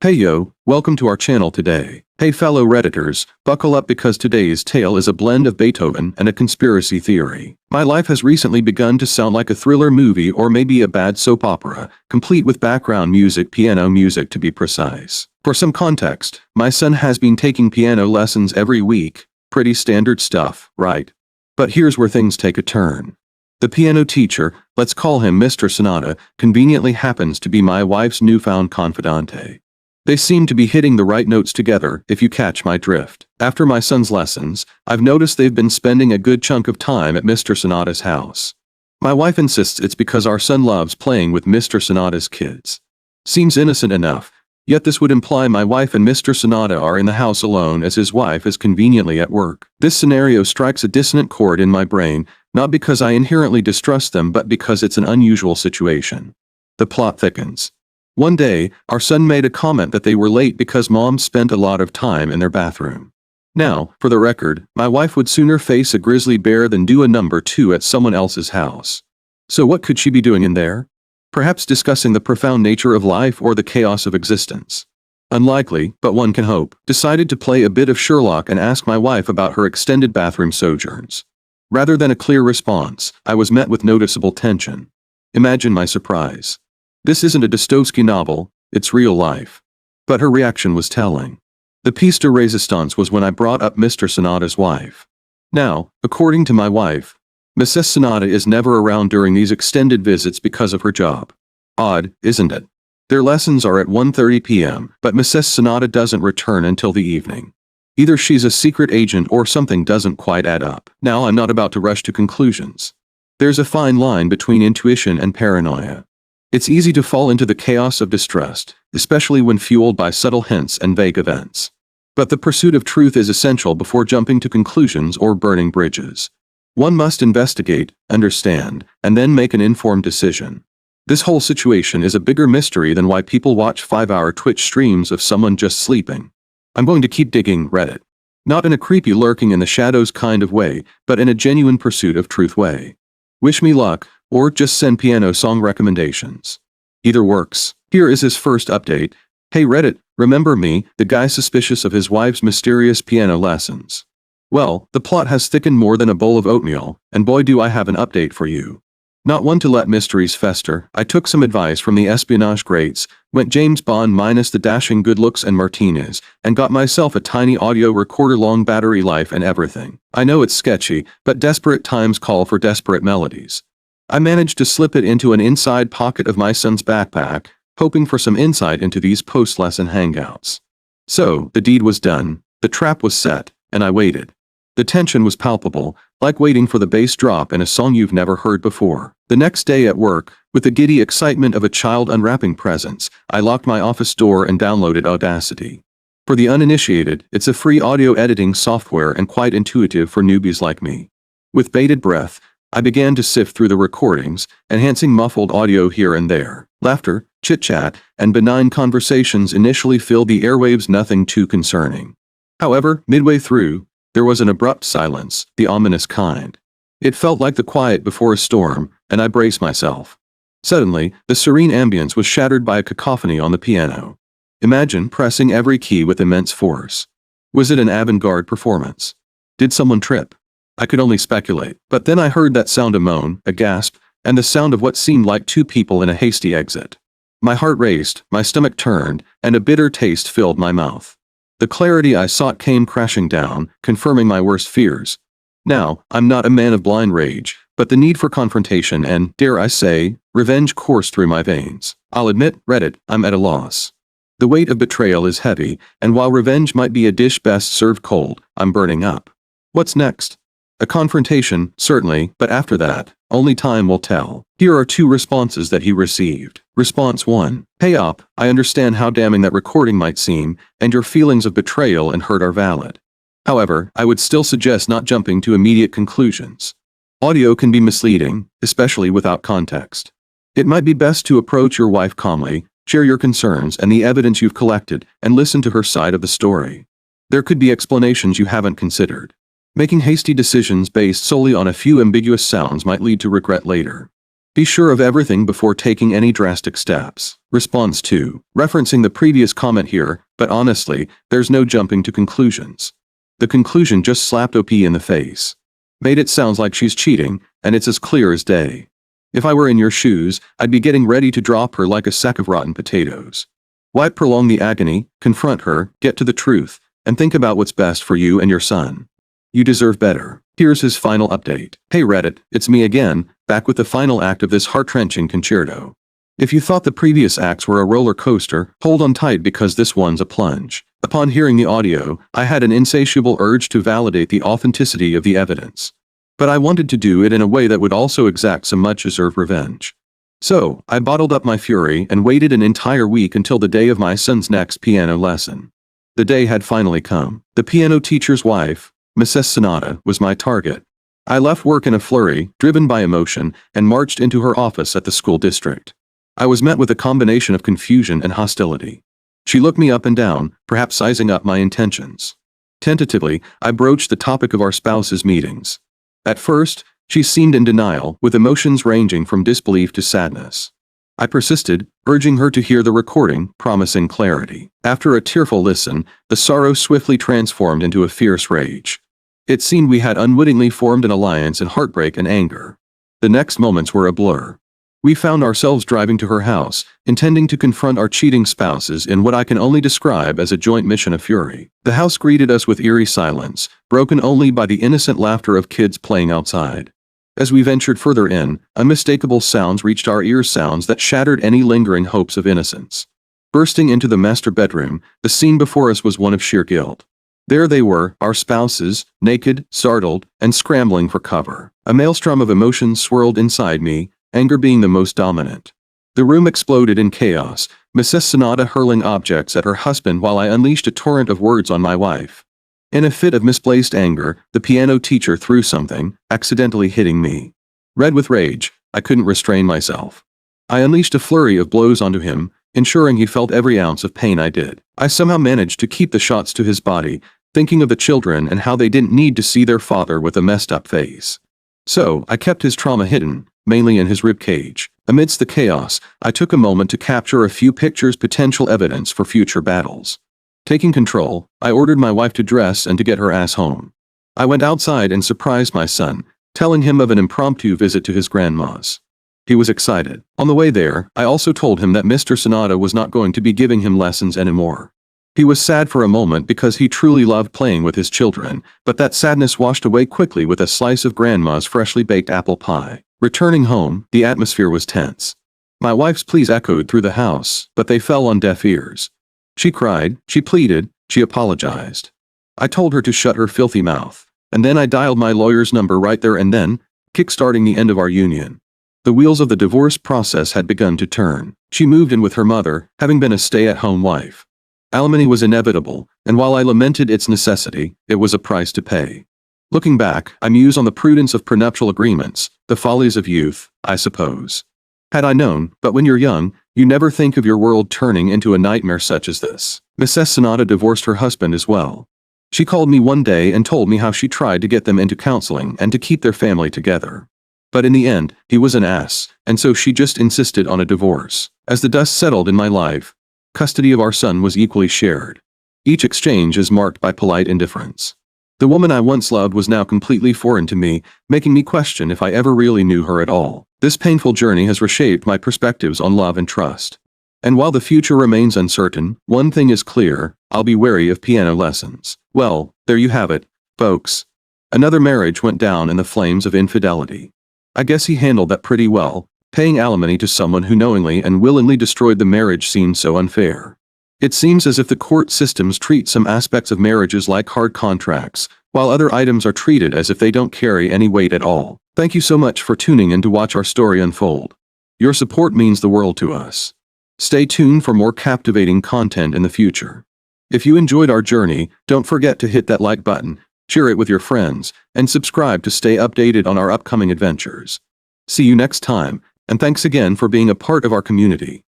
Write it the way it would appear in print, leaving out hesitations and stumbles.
Hey yo, welcome to our channel today. Hey fellow Redditors, buckle up because today's tale is a blend of Beethoven and a conspiracy theory. My life has recently begun to sound like a thriller movie or maybe a bad soap opera, complete with background music, piano music to be precise. For some context, my son has been taking piano lessons every week. Pretty standard stuff, right? But here's where things take a turn. The piano teacher, let's call him Mr. Sonata, conveniently happens to be my wife's newfound confidante. They seem to be hitting the right notes together, if you catch my drift. After my son's lessons, I've noticed they've been spending a good chunk of time at Mr. Sonata's house. My wife insists it's because our son loves playing with Mr. Sonata's kids. Seems innocent enough, yet this would imply my wife and Mr. Sonata are in the house alone as his wife is conveniently at work. This scenario strikes a dissonant chord in my brain, not because I inherently distrust them but because it's an unusual situation. The plot thickens. One day, our son made a comment that they were late because mom spent a lot of time in their bathroom. Now, for the record, my wife would sooner face a grizzly bear than do a number 2 at someone else's house. So what could she be doing in there? Perhaps discussing the profound nature of life or the chaos of existence. Unlikely, but one can hope. Decided to play a bit of Sherlock and ask my wife about her extended bathroom sojourns. Rather than a clear response, I was met with noticeable tension. Imagine my surprise. This isn't a Dostoevsky novel, it's real life. But her reaction was telling. The piece de resistance was when I brought up Mr. Sonata's wife. Now, according to my wife, Mrs. Sonata is never around during these extended visits because of her job. Odd, isn't it? Their lessons are at 1:30 p.m., but Mrs. Sonata doesn't return until the evening. Either she's a secret agent or something doesn't quite add up. Now I'm not about to rush to conclusions. There's a fine line between intuition and paranoia. It's easy to fall into the chaos of distrust, especially when fueled by subtle hints and vague events. But the pursuit of truth is essential before jumping to conclusions or burning bridges. One must investigate, understand, and then make an informed decision. This whole situation is a bigger mystery than why people watch 5-hour Twitch streams of someone just sleeping. I'm going to keep digging Reddit. Not in a creepy lurking in the shadows kind of way, but in a genuine pursuit of truth way. Wish me luck, or just send piano song recommendations. Either works. Here is his first update. Hey Reddit, remember me, the guy suspicious of his wife's mysterious piano lessons? Well, the plot has thickened more than a bowl of oatmeal, and boy do I have an update for you. Not one to let mysteries fester, I took some advice from the espionage greats, went James Bond minus the dashing good looks and Martinez, and got myself a tiny audio recorder, long battery life and everything. I know it's sketchy, but desperate times call for desperate melodies. I managed to slip it into an inside pocket of my son's backpack, hoping for some insight into these post-lesson hangouts. So, the deed was done, the trap was set, and I waited. The tension was palpable, like waiting for the bass drop in a song you've never heard before. The next day at work, with the giddy excitement of a child unwrapping presents, I locked my office door and downloaded Audacity. For the uninitiated, it's a free audio editing software and quite intuitive for newbies like me. With bated breath, I began to sift through the recordings, enhancing muffled audio here and there. Laughter, chit-chat, and benign conversations initially filled the airwaves, nothing too concerning. However, midway through, there was an abrupt silence, the ominous kind. It felt like the quiet before a storm, and I braced myself. Suddenly, the serene ambience was shattered by a cacophony on the piano. Imagine pressing every key with immense force. Was it an avant-garde performance? Did someone trip? I could only speculate, but then I heard that sound, a moan, a gasp, and the sound of what seemed like 2 people in a hasty exit. My heart raced, my stomach turned, and a bitter taste filled my mouth. The clarity I sought came crashing down, confirming my worst fears. Now, I'm not a man of blind rage, but the need for confrontation and, dare I say, revenge coursed through my veins. I'll admit, Reddit, I'm at a loss. The weight of betrayal is heavy, and while revenge might be a dish best served cold, I'm burning up. What's next? A confrontation, certainly, but after that, only time will tell. Here are 2 responses that he received. Response 1. Hey op, I understand how damning that recording might seem, and your feelings of betrayal and hurt are valid. However, I would still suggest not jumping to immediate conclusions. Audio can be misleading, especially without context. It might be best to approach your wife calmly, share your concerns and the evidence you've collected, and listen to her side of the story. There could be explanations you haven't considered. Making hasty decisions based solely on a few ambiguous sounds might lead to regret later. Be sure of everything before taking any drastic steps. Response 2. Referencing the previous comment here, but honestly, there's no jumping to conclusions. The conclusion just slapped OP in the face. Made it sound like she's cheating, and it's as clear as day. If I were in your shoes, I'd be getting ready to drop her like a sack of rotten potatoes. Why prolong the agony, confront her, get to the truth, and think about what's best for you and your son. You deserve better. Here's his final update. Hey Reddit, it's me again, back with the final act of this heart-wrenching concerto. If you thought the previous acts were a roller coaster, hold on tight because this one's a plunge. Upon hearing the audio, I had an insatiable urge to validate the authenticity of the evidence. But I wanted to do it in a way that would also exact some much-deserved revenge. So, I bottled up my fury and waited an entire week until the day of my son's next piano lesson. The day had finally come. The piano teacher's wife, Mrs. Sonata, was my target. I left work in a flurry, driven by emotion, and marched into her office at the school district. I was met with a combination of confusion and hostility. She looked me up and down, perhaps sizing up my intentions. Tentatively, I broached the topic of our spouses' meetings. At first, she seemed in denial, with emotions ranging from disbelief to sadness. I persisted, urging her to hear the recording, promising clarity. After a tearful listen, the sorrow swiftly transformed into a fierce rage. It seemed we had unwittingly formed an alliance in heartbreak and anger. The next moments were a blur. We found ourselves driving to her house, intending to confront our cheating spouses in what I can only describe as a joint mission of fury. The house greeted us with eerie silence, broken only by the innocent laughter of kids playing outside. As we ventured further in, unmistakable sounds reached our ears, sounds that shattered any lingering hopes of innocence. Bursting into the master bedroom, the scene before us was one of sheer guilt. There they were, our spouses, naked, startled, and scrambling for cover. A maelstrom of emotions swirled inside me, anger being the most dominant. The room exploded in chaos, Mrs. Sonata hurling objects at her husband while I unleashed a torrent of words on my wife. In a fit of misplaced anger, the piano teacher threw something, accidentally hitting me. Red with rage, I couldn't restrain myself. I unleashed a flurry of blows onto him, ensuring he felt every ounce of pain I did. I somehow managed to keep the shots to his body, thinking of the children and how they didn't need to see their father with a messed up face. So, I kept his trauma hidden, mainly in his ribcage. Amidst the chaos, I took a moment to capture a few pictures, potential evidence for future battles. Taking control, I ordered my wife to dress and to get her ass home. I went outside and surprised my son, telling him of an impromptu visit to his grandma's. He was excited. On the way there, I also told him that Mr. Sonata was not going to be giving him lessons anymore. He was sad for a moment because he truly loved playing with his children, but that sadness washed away quickly with a slice of grandma's freshly baked apple pie. Returning home, the atmosphere was tense. My wife's pleas echoed through the house, but they fell on deaf ears. She cried, she pleaded, she apologized. I told her to shut her filthy mouth, and then I dialed my lawyer's number right there and then, kickstarting the end of our union. The wheels of the divorce process had begun to turn. She moved in with her mother, having been a stay-at-home wife. Alimony was inevitable, and while I lamented its necessity, it was a price to pay. Looking back, I muse on the prudence of prenuptial agreements, the follies of youth, I suppose. Had I known, but when you're young, you never think of your world turning into a nightmare such as this. Mrs. Sonata divorced her husband as well. She called me one day and told me how she tried to get them into counseling and to keep their family together. But in the end, he was an ass, and so she just insisted on a divorce. As the dust settled in my life, custody of our son was equally shared. Each exchange is marked by polite indifference. The woman I once loved was now completely foreign to me, making me question if I ever really knew her at all. This painful journey has reshaped my perspectives on love and trust. And while the future remains uncertain, one thing is clear, I'll be wary of piano lessons. Well, there you have it, folks. Another marriage went down in the flames of infidelity. I guess he handled that pretty well. Paying alimony to someone who knowingly and willingly destroyed the marriage seemed so unfair. It seems as if the court systems treat some aspects of marriages like hard contracts, while other items are treated as if they don't carry any weight at all. Thank you so much for tuning in to watch our story unfold. Your support means the world to us. Stay tuned for more captivating content in the future. If you enjoyed our journey, don't forget to hit that like button, share it with your friends, and subscribe to stay updated on our upcoming adventures. See you next time, and thanks again for being a part of our community.